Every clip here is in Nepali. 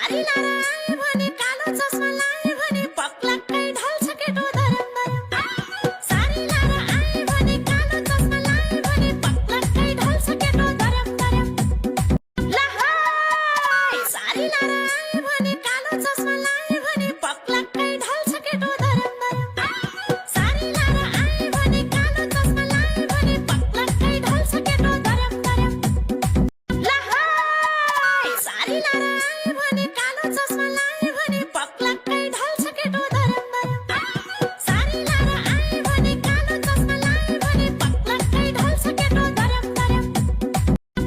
सारी लाराय म्हणे कालो चष्मा लाय म्हणे पकला काही ढाल सके तो धरम धरम सारी लाराय म्हणे कालो चष्मा लाय म्हणे पकला काही ढाल सके तो धरम धरम लहाय सारी लाराय म्हणे कालो चष्मा लाय म्हणे पकला काही ढाल सके तो धरम धरम सारी लाराय म्हणे कालो चष्मा लाय म्हणे पकला काही ढाल सके तो धरम धरम लहाय सारी लाराय म्हणे कालो चष्मा लाय म्हणे पकला काही ढाल सके तो धरम धरम सारी लाराय म्हणे कालो चष्मा लाय म्हणे पकला काही ढाल सके तो धरम धरम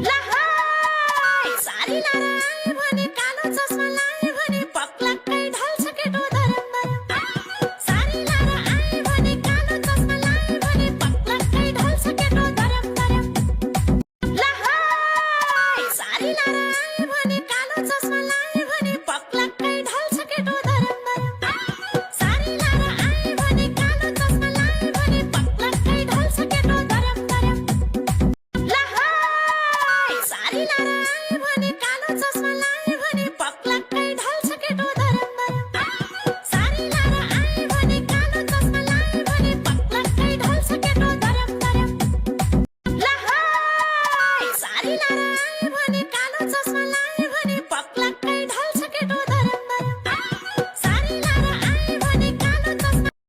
लहाय सारी लाराय म्हणे कालो चष्मा लाय म्हणे पकला काही ढाल सके तो धरम धरम सारी लाराय म्हणे कालो चष्मा लाय म्हणे पकला काही ढाल सके तो धरम धरम लहाय सारी लाराय म्हणे कालो चष्मा